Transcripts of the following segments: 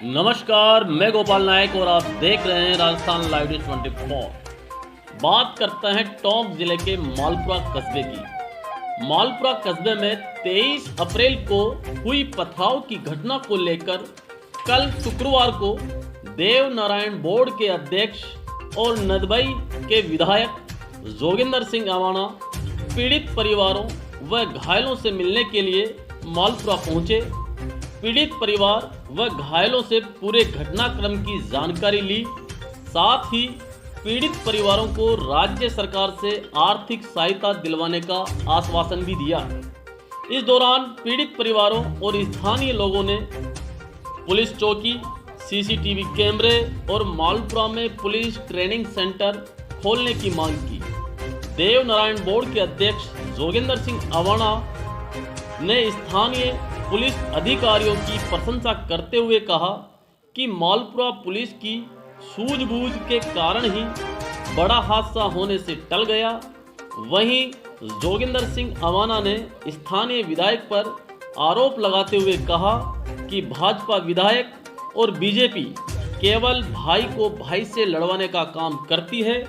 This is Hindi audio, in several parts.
नमस्कार, मैं गोपाल नायक और आप देख रहे हैं राजस्थान लाइव न्यूज़ 24। बात करते हैं टोंक जिले के मालपुरा कस्बे की। मालपुरा कस्बे में 23 अप्रैल को हुई पथराव की घटना को लेकर कल शुक्रवार को देव नारायण बोर्ड के अध्यक्ष और नदबई के विधायक जोगिंदर सिंह अवाना पीड़ित परिवारों व घायलों से मिलने के लिए मालपुरा पहुंचे। पीड़ित परिवार व घायलों से पूरे घटनाक्रम की जानकारी ली, साथ ही पीड़ित परिवारों को राज्य सरकार से आर्थिक सहायता दिलवाने का आश्वासन भी दिया। इस दौरान पीड़ित परिवारों और स्थानीय लोगों ने पुलिस चौकी, सीसीटीवी कैमरे और मालपुरा में पुलिस ट्रेनिंग सेंटर खोलने की मांग की। देव नारायण बोर्ड के अध्यक्ष जोगिंदर सिंह अवाना ने स्थानीय पुलिस अधिकारियों की प्रशंसा करते हुए कहा कि मालपुरा पुलिस की सूझबूझ के कारण ही बड़ा हादसा होने से टल गया। वहीं जोगिंदर सिंह अवाना ने स्थानीय विधायक पर आरोप लगाते हुए कहा कि भाजपा विधायक और बीजेपी केवल भाई को भाई से लड़वाने का काम करती है।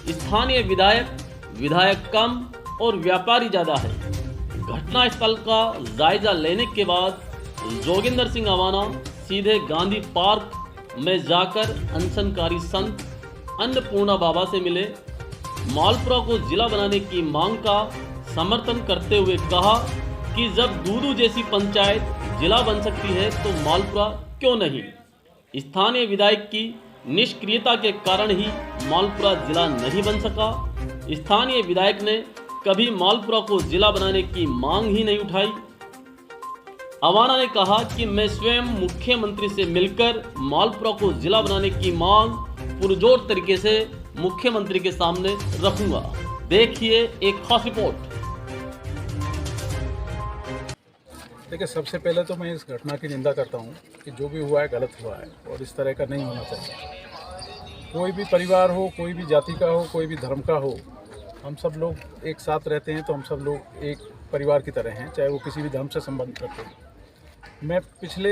स्थानीय विधायक कम और व्यापारी ज़्यादा है। घटनास्थल का जायजा लेने के बाद जोगिंदर सिंह अवाना सीधे गांधी पार्क में जाकर अनशनकारी संत अन्नपूर्णा बाबा से मिले। मालपुरा को जिला बनाने की मांग का समर्थन करते हुए कहा कि जब दूदू जैसी पंचायत जिला बन सकती है तो मालपुरा क्यों नहीं। स्थानीय विधायक की निष्क्रियता के कारण ही मालपुरा जिला नहीं बन सका। स्थानीय विधायक ने कभी मालपुरा को जिला बनाने की मांग ही नहीं उठाई। अवाना ने कहा कि मैं स्वयं मुख्यमंत्री से मिलकर मालपुरा को जिला बनाने की मांग पुरजोर तरीके से मुख्यमंत्री के सामने रखूंगा। देखिए एक खास रिपोर्ट। देखिए, सबसे पहले तो मैं इस घटना की निंदा करता हूं कि जो भी हुआ है गलत हुआ है और इस तरह का नहीं होना चाहिए। कोई भी परिवार हो, कोई भी जाति का हो, कोई भी धर्म का हो, हम सब लोग एक साथ रहते हैं तो हम सब लोग एक परिवार की तरह हैं, चाहे वो किसी भी धर्म से संबंधित रखते हैं। मैं पिछले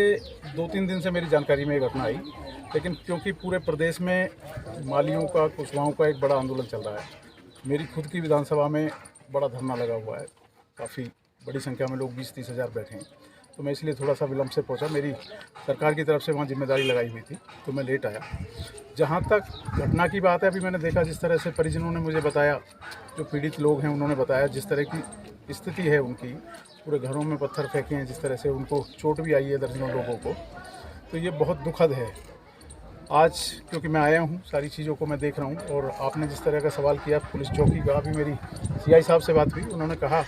2-3 दिन से मेरी जानकारी में ये घटना आई, लेकिन क्योंकि पूरे प्रदेश में मालियों का, कुशवाहों का एक बड़ा आंदोलन चल रहा है, मेरी खुद की विधानसभा में बड़ा धरना लगा हुआ है, काफ़ी बड़ी संख्या में लोग 20-30 हज़ार बैठे हैं, तो मैं इसलिए थोड़ा सा विलम्ब से पहुंचा। मेरी सरकार की तरफ से वहाँ जिम्मेदारी लगाई हुई थी तो मैं लेट आया। जहाँ तक घटना की बात है, अभी मैंने देखा जिस तरह से परिजनों ने मुझे बताया, जो पीड़ित लोग हैं उन्होंने बताया जिस तरह की स्थिति है उनकी, पूरे घरों में पत्थर फेंके हैं, जिस तरह से उनको चोट भी आई है दर्जनों लोगों को, तो ये बहुत दुखद है। आज क्योंकि मैं आया हूँ, सारी चीज़ों को मैं देख रहा हूँ, और आपने जिस तरह का सवाल किया पुलिस चौकी का, अभी मेरी सीआई साहब से बात हुई, उन्होंने कहा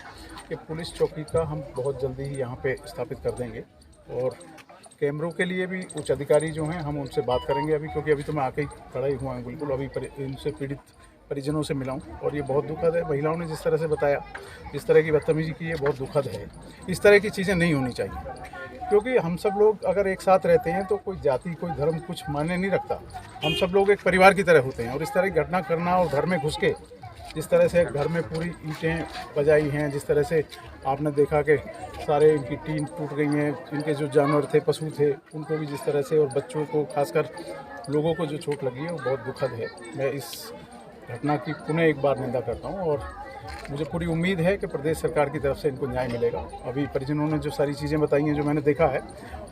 कि पुलिस चौकी का हम बहुत जल्दी ही यहाँ पे स्थापित कर देंगे, और कैमरों के लिए भी उच्च अधिकारी जो हैं हम उनसे बात करेंगे अभी, क्योंकि अभी तो मैं आके ही खड़ा ही हुआ हूँ बिल्कुल। अभी इनसे पीड़ित परिजनों से मिला हूँ और ये बहुत दुखद है। महिलाओं ने जिस तरह से बताया, जिस तरह की बदतमीजी की है, बहुत दुखद है। इस तरह की चीज़ें नहीं होनी चाहिए, क्योंकि हम सब लोग अगर एक साथ रहते हैं तो कोई जाति, कोई धर्म कुछ मायने नहीं रखता। हम सब लोग एक परिवार की तरह होते हैं, और इस तरह की घटना करना और घर में घुस के जिस तरह से घर में पूरी ईंटें बजाई हैं, जिस तरह से आपने देखा कि सारे इनकी टीन टूट गई हैं, इनके जो जानवर थे, पशु थे, उनको भी जिस तरह से, और बच्चों को, खासकर लोगों को जो चोट लगी है वो बहुत दुखद है। मैं इस घटना की पुनः एक बार निंदा करता हूँ, और मुझे पूरी उम्मीद है कि प्रदेश सरकार की तरफ से इनको न्याय मिलेगा। अभी परिजनों ने जो सारी चीज़ें बताई हैं, जो मैंने देखा है,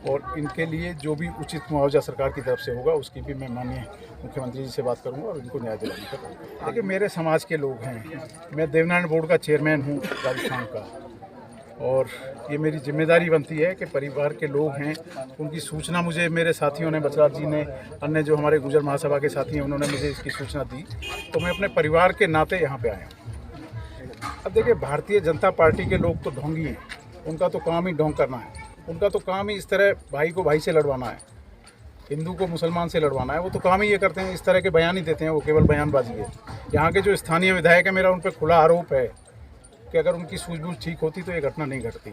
और इनके लिए जो भी उचित मुआवजा सरकार की तरफ से होगा उसकी भी मैं माननीय मुख्यमंत्री जी से बात करूंगा और इनको न्याय दिलाने का करूँगा। देखिए, मेरे समाज के लोग हैं, मैं देवनारायण बोर्ड का चेयरमैन हूँ राजस्थान का, और ये मेरी जिम्मेदारी बनती है कि परिवार के लोग हैं उनकी सूचना मुझे मेरे साथियों ने, बचराज जी ने, अन्य जो हमारे गुजर महासभा के साथी हैं, उन्होंने मुझे इसकी सूचना दी, तो मैं अपने परिवार के नाते यहाँ पे आया हूँ। अब देखिए, भारतीय जनता पार्टी के लोग तो ढोंगी हैं, उनका तो काम ही ढोंग करना है, उनका तो काम ही इस तरह भाई को भाई से लड़वाना है, हिंदू को मुसलमान से लड़वाना है, वो तो काम ही ये करते हैं, इस तरह के बयान ही देते हैं, वो केवल बयानबाजी है। यहाँ के जो स्थानीय विधायक है, मेरा उन पर खुला आरोप है कि अगर उनकी सूझबूझ ठीक होती तो ये घटना नहीं घटती।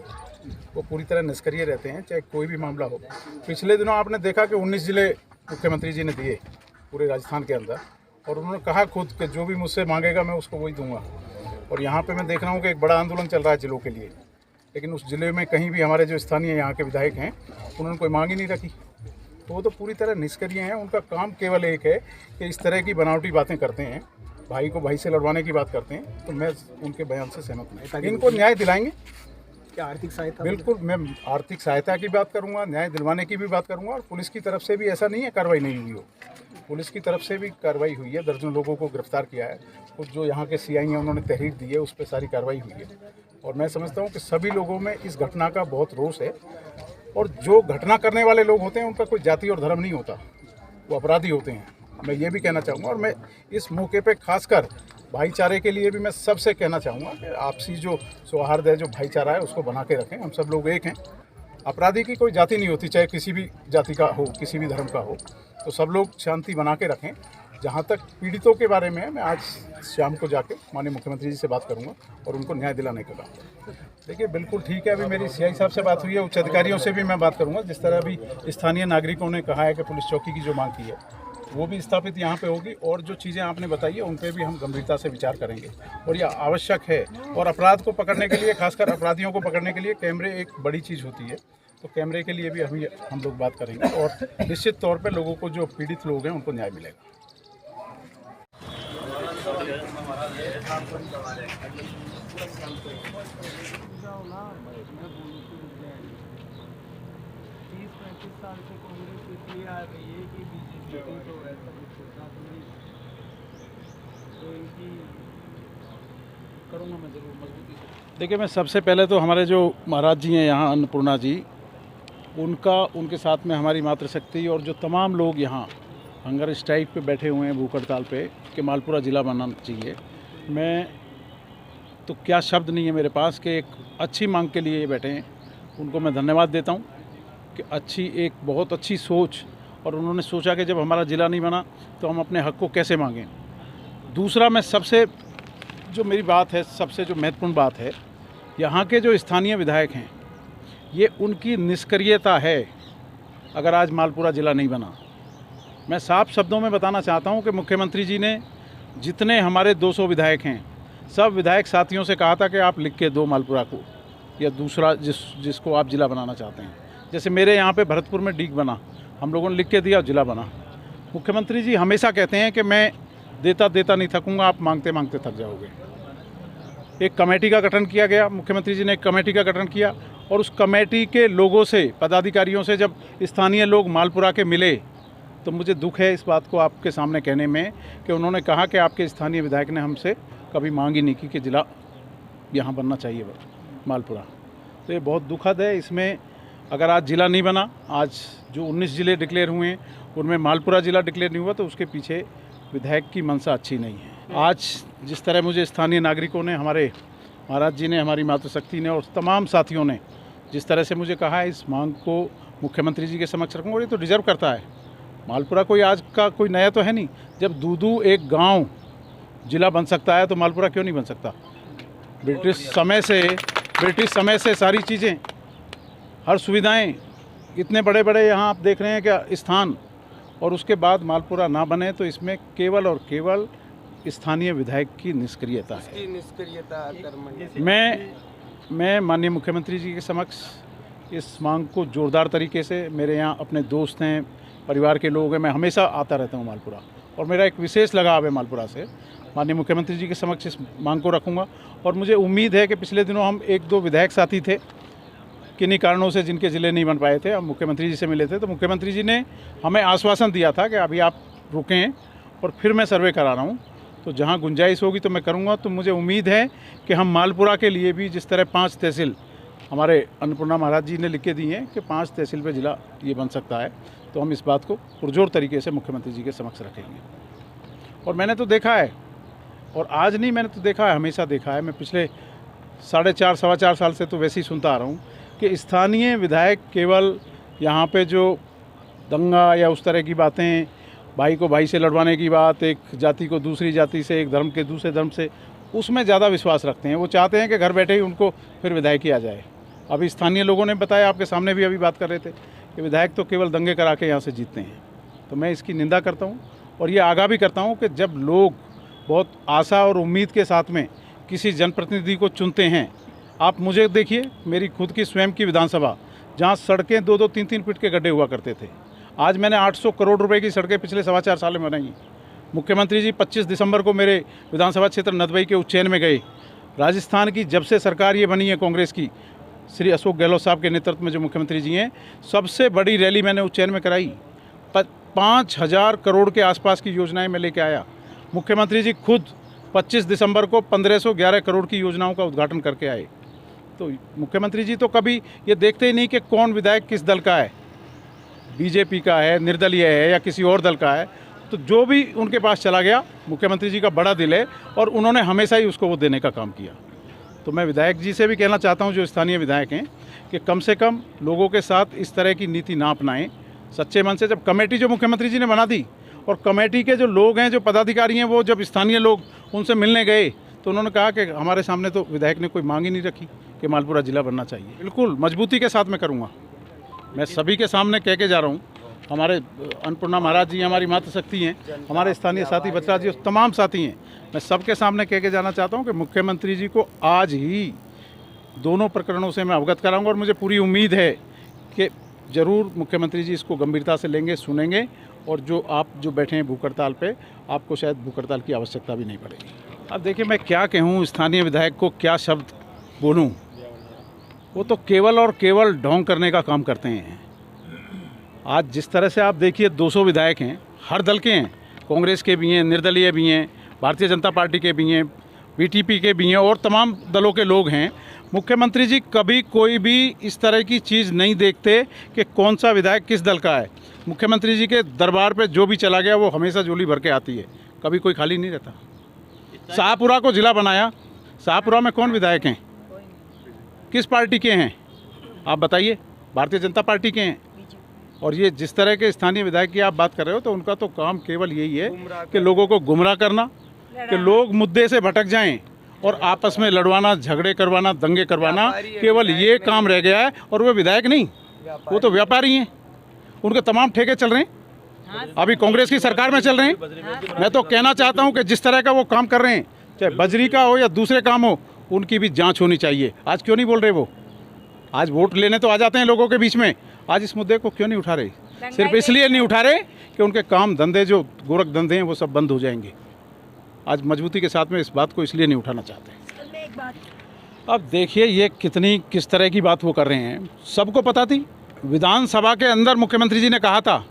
वो पूरी तरह निष्क्रिय रहते हैं, चाहे कोई भी मामला हो। पिछले दिनों आपने देखा कि 19 जिले मुख्यमंत्री जी ने दिए पूरे राजस्थान के अंदर, और उन्होंने कहा खुद कि जो भी मुझसे मांगेगा मैं उसको वही दूंगा। और यहाँ पे मैं देख रहा हूँ कि एक बड़ा आंदोलन चल रहा है जिलों के लिए, लेकिन उस ज़िले में कहीं भी हमारे जो स्थानीय यहाँ के विधायक हैं उन्होंने कोई मांग ही नहीं रखी। तो वो तो पूरी तरह निष्क्रिय हैं। उनका काम केवल एक है कि इस तरह की बनावटी बातें करते हैं, भाई को भाई से लड़वाने की बात करते हैं। तो मैं उनके बयान से सहमत नहीं। इनको न्याय दिलाएंगे। क्या आर्थिक सहायता? बिल्कुल, मैं आर्थिक सहायता की बात करूंगा, न्याय दिलवाने की भी बात करूंगा। और पुलिस की तरफ से भी ऐसा नहीं है कार्रवाई नहीं हुई हो, पुलिस की तरफ से भी कार्रवाई हुई है। दर्जनों लोगों को गिरफ्तार किया है। कुछ जो यहाँ के सीआई हैं उन्होंने तहरीर दी है, उस पर सारी कार्रवाई हुई है। और मैं समझता हूँ कि सभी लोगों में इस घटना का बहुत रोष है। और जो घटना करने वाले लोग होते हैं उनका कोई जाति और धर्म नहीं होता, वो अपराधी होते हैं। मैं ये भी कहना चाहूँगा। और मैं इस मौके पे खासकर भाईचारे के लिए भी मैं सबसे कहना चाहूँगा कि आपसी जो सौहार्द है, जो भाईचारा है, उसको बना के रखें। हम सब लोग एक हैं। अपराधी की कोई जाति नहीं होती, चाहे किसी भी जाति का हो, किसी भी धर्म का हो। तो सब लोग शांति बना के रखें। जहाँ तक पीड़ितों के बारे में है, मैं आज शाम को जाके माननीय मुख्यमंत्री जी से बात करूँगा और उनको न्याय दिलाने का काम करूँगा। देखिए, बिल्कुल ठीक है। अभी मेरी सीआई साहब से बात हुई है, उच्च अधिकारियों से भी मैं बात करूँगा। जिस तरह अभी स्थानीय नागरिकों ने कहा है कि पुलिस चौकी की जो मांग की है वो भी स्थापित यहाँ पे होगी। और जो चीज़ें आपने बताई है उन पर भी हम गंभीरता से विचार करेंगे। और यह आवश्यक है। और अपराध को पकड़ने के लिए, खासकर अपराधियों को पकड़ने के लिए कैमरे एक बड़ी चीज़ होती है। तो कैमरे के लिए भी अभी हम लोग बात करेंगे। और निश्चित तौर पर लोगों को, जो पीड़ित लोग हैं, उनको न्याय मिलेगा। करूँगा मैं ज़रूर मजबूती से। देखिए, मैं सबसे पहले तो हमारे जो महाराज जी हैं यहाँ, अन्नपूर्णा जी, उनके साथ में हमारी मातृशक्ति और जो तमाम लोग यहाँ हंगर स्ट्राइक पे बैठे हुए हैं, भूख हड़ताल पे, कि मालपुरा ज़िला बनना चाहिए। मैं तो क्या शब्द नहीं है मेरे पास कि एक अच्छी मांग के लिए ये बैठे हैं। उनको मैं धन्यवाद देता हूँ कि एक बहुत अच्छी सोच। और उन्होंने सोचा कि जब हमारा ज़िला नहीं बना तो हम अपने हक को कैसे मांगें। दूसरा, मैं सबसे जो मेरी बात है, सबसे जो महत्वपूर्ण बात है, यहाँ के जो स्थानीय विधायक हैं, ये उनकी निष्क्रियता है अगर आज मालपुरा ज़िला नहीं बना। मैं साफ शब्दों में बताना चाहता हूँ कि मुख्यमंत्री जी ने जितने हमारे 200 विधायक हैं, सब विधायक साथियों से कहा था कि आप लिख के दो मालपुरा को, या दूसरा जिसको आप ज़िला बनाना चाहते हैं। जैसे मेरे यहाँ पे भरतपुर में डीग बना, हम लोगों ने लिख के दिया, ज़िला बना। मुख्यमंत्री जी हमेशा कहते हैं कि मैं देता नहीं थकूँगा, आप मांगते मांगते थक जाओगे। एक कमेटी का गठन किया गया, मुख्यमंत्री जी ने एक कमेटी का गठन किया। और उस कमेटी के लोगों से, पदाधिकारियों से जब स्थानीय लोग मालपुरा के मिले तो मुझे दुख है इस बात को आपके सामने कहने में कि उन्होंने कहा कि आपके स्थानीय विधायक ने हमसे कभी मांग ही नहीं की कि ज़िला यहाँ बनना चाहिए मालपुरा। तो ये बहुत दुखद है। इसमें अगर आज ज़िला नहीं बना, आज जो 19 ज़िले डिक्लेयर हुए हैं उनमें मालपुरा ज़िला डिक्लेयर नहीं हुआ, तो उसके पीछे विधायक की मंशा अच्छी नहीं है। आज जिस तरह मुझे स्थानीय नागरिकों ने, हमारे महाराज जी ने, हमारी मातृशक्ति ने और तमाम साथियों ने जिस तरह से मुझे कहा है, इस मांग को मुख्यमंत्री जी के समक्ष रखूँगा। और ये तो डिजर्व करता है। मालपुरा कोई आज का कोई नया तो है नहीं। जब दूदू एक गांव ज़िला बन सकता है तो मालपुरा क्यों नहीं बन सकता। ब्रिटिश समय से सारी चीज़ें, हर सुविधाएं, इतने बड़े बड़े यहाँ आप देख रहे हैं क्या स्थान, और उसके बाद मालपुरा ना बने तो इसमें केवल और केवल स्थानीय विधायक की निष्क्रियता है। मैं माननीय मुख्यमंत्री जी के समक्ष इस मांग को जोरदार तरीके से, मेरे यहाँ अपने दोस्त हैं, परिवार के लोग हैं, मैं हमेशा आता रहता हूँ मालपुरा और मेरा एक विशेष लगाव है मालपुरा से, माननीय मुख्यमंत्री जी के समक्ष इस मांग को रखूँगा। और मुझे उम्मीद है कि पिछले दिनों हम 1-2 विधायक साथी थे किन्हीं कारणों से जिनके ज़िले नहीं बन पाए थे, हम मुख्यमंत्री जी से मिले थे, तो मुख्यमंत्री जी ने हमें आश्वासन दिया था कि अभी आप रुकें और फिर मैं सर्वे करा रहा हूँ, तो जहाँ गुंजाइश होगी तो मैं करूँगा। तो मुझे उम्मीद है कि हम मालपुरा के लिए भी जिस तरह 5 तहसील हमारे अन्नपूर्णा महाराज जी ने लिख के दी हैं कि 5 तहसील पे ज़िला ये बन सकता है, तो हम इस बात को पुरजोर तरीके से मुख्यमंत्री जी के समक्ष रखेंगे। और मैंने तो देखा है, और आज नहीं, मैंने तो देखा है, हमेशा देखा है, मैं पिछले 4.5-4 साल से तो वैसे ही सुनता आ रहा हूँ कि स्थानीय विधायक केवल यहाँ पे जो दंगा या उस तरह की बातें, भाई को भाई से लड़वाने की बात, एक जाति को दूसरी जाति से, एक धर्म के दूसरे धर्म से, उसमें ज़्यादा विश्वास रखते हैं। वो चाहते हैं कि घर बैठे ही उनको फिर विधायक किया जाए। अभी स्थानीय लोगों ने बताया, आपके सामने भी अभी बात कर रहे थे कि विधायक तो केवल दंगे करा के यहाँ से जीतते हैं। तो मैं इसकी निंदा करता हूँ और ये आगाह भी करता हूँ कि जब लोग बहुत आशा और उम्मीद के साथ में किसी जनप्रतिनिधि को चुनते हैं, आप मुझे देखिए, मेरी खुद की स्वयं की विधानसभा, जहाँ सड़कें 2-2, 3-3 फीट के गड्ढे हुआ करते थे, आज मैंने 800 करोड़ रुपए की सड़कें पिछले 4.25 साल में बनाई हैं। मुख्यमंत्री जी 25 दिसंबर को मेरे विधानसभा क्षेत्र नदबई के उज्जैन में गए। राजस्थान की जब से सरकार ये बनी है कांग्रेस की, श्री अशोक गहलोत साहब के नेतृत्व में जो मुख्यमंत्री जी हैं, सबसे बड़ी रैली मैंने उज्जैन में कराई। 5000 करोड़ के आसपास की योजनाएं मैं लेके आया। मुख्यमंत्री जी खुद 25 दिसंबर को 1511 करोड़ की योजनाओं का उद्घाटन करके आए। तो मुख्यमंत्री जी तो कभी ये देखते ही नहीं कि कौन विधायक किस दल का है, बीजेपी का है, निर्दलीय है या किसी और दल का है। तो जो भी उनके पास चला गया, मुख्यमंत्री जी का बड़ा दिल है और उन्होंने हमेशा ही उसको वो देने का काम किया। तो मैं विधायक जी से भी कहना चाहता हूं, जो स्थानीय विधायक हैं, कि कम से कम लोगों के साथ इस तरह की नीति ना अपनाएं, सच्चे मन से। जब कमेटी जो मुख्यमंत्री जी ने बना दी और कमेटी के जो लोग हैं, जो पदाधिकारी हैं, वो जब स्थानीय लोग उनसे मिलने गए तो उन्होंने कहा कि हमारे सामने तो विधायक ने कोई मांग ही नहीं रखी कि मालपुरा जिला बनना चाहिए। बिल्कुल मजबूती के साथ मैं करूँगा। मैं सभी के सामने कह के जा रहा हूँ। हमारे अन्नपूर्णा महाराज जी हमारी मातृशक्ति हैं, हमारे स्थानीय साथी बचराज जी, तमाम साथी हैं। मैं सबके सामने कह के जाना चाहता हूँ कि मुख्यमंत्री जी को आज ही दोनों प्रकरणों से मैं अवगत कराऊंगा और मुझे पूरी उम्मीद है कि ज़रूर मुख्यमंत्री जी इसको गंभीरता से लेंगे, सुनेंगे। और जो आप जो बैठे हैं भूख हड़ताल पे, आपको शायद भूख हड़ताल की आवश्यकता भी नहीं पड़ेगी। अब देखिए, मैं क्या कहूँ, स्थानीय विधायक को क्या शब्द बोलूँ। वो तो केवल और केवल ढोंग करने का काम करते हैं। आज जिस तरह से आप देखिए 200 विधायक हैं, हर दल के हैं, कांग्रेस के भी हैं, निर्दलीय भी हैं, भारतीय जनता पार्टी के भी हैं, बीटीपी के भी हैं और तमाम दलों के लोग हैं। मुख्यमंत्री जी कभी कोई भी इस तरह की चीज़ नहीं देखते कि कौन सा विधायक किस दल का है। मुख्यमंत्री जी के दरबार पे जो भी चला गया वो हमेशा झोली भर के आती है, कभी कोई खाली नहीं रहता। शाहपुरा को जिला बनाया, शाहपुरा में कौन विधायक हैं, किस पार्टी के हैं, आप बताइए? भारतीय जनता पार्टी के हैं। और ये जिस तरह के स्थानीय विधायक की आप बात कर रहे हो, तो उनका तो काम केवल यही है कि लोगों को गुमराह करना, कि लोग मुद्दे से भटक जाएं और आपस में लड़वाना, झगड़े करवाना, दंगे करवाना, केवल ये काम रह गया है। और वो विधायक नहीं, वो तो व्यापारी हैं। उनके तमाम ठेके चल रहे हैं, अभी कांग्रेस की सरकार में चल रहे हैं। मैं तो कहना चाहता हूँ कि जिस तरह का वो काम कर रहे हैं, चाहे बजरी का हो या दूसरे काम हो, उनकी भी जाँच होनी चाहिए। आज क्यों नहीं बोल रहे वो? आज वोट लेने तो आ जाते हैं लोगों के बीच में, आज इस मुद्दे को क्यों नहीं उठा रहे? सिर्फ इसलिए नहीं उठा रहे कि उनके काम धंधे, जो गोरख धंधे हैं, वो सब बंद हो जाएंगे। आज मजबूती के साथ में इस बात को इसलिए नहीं उठाना चाहते। अब देखिए, ये किस तरह की बात वो कर रहे हैं, सबको पता थी। विधानसभा के अंदर मुख्यमंत्री जी ने कहा था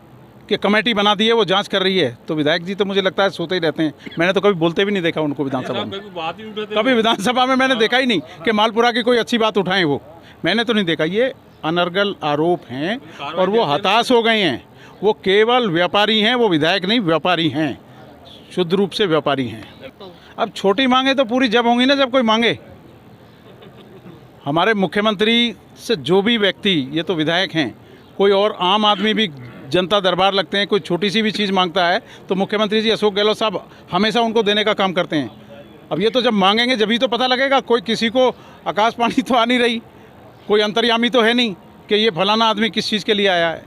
कि कमेटी बना दी है, वो जांच कर रही है। तो विधायक जी तो मुझे लगता है सोते ही रहते हैं। मैंने तो कभी बोलते भी नहीं देखा उनको विधानसभा में। कभी विधानसभा में मैंने देखा ही नहीं कि मालपुरा की कोई अच्छी बात उठाएं, वो मैंने तो नहीं देखा। ये अनर्गल आरोप हैं और वो हताश हो गए हैं। वो केवल व्यापारी हैं, वो विधायक नहीं, व्यापारी हैं, शुद्ध रूप से व्यापारी हैं। अब छोटी मांगे तो पूरी जब होंगी ना, जब कोई मांगे। हमारे मुख्यमंत्री से जो भी व्यक्ति, ये तो विधायक हैं, कोई और आम आदमी भी जनता दरबार लगते हैं, कोई छोटी सी भी चीज़ मांगता है तो मुख्यमंत्री जी अशोक गहलोत साहब हमेशा उनको देने का काम करते हैं। अब ये तो जब मांगेंगे जब तो पता लगेगा। कोई किसी को आकाशवाणी तो आ नहीं रही, कोई अंतर्यामी तो है नहीं कि ये फलाना आदमी किस चीज़ के लिए आया है।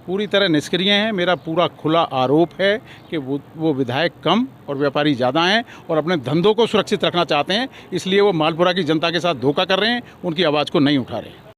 पूरी तरह निष्क्रिय हैं। मेरा पूरा खुला आरोप है कि वो विधायक कम और व्यापारी ज़्यादा हैं और अपने धंधों को सुरक्षित रखना चाहते हैं, इसलिए वो मालपुरा की जनता के साथ धोखा कर रहे हैं, उनकी आवाज़ को नहीं उठा रहे हैं।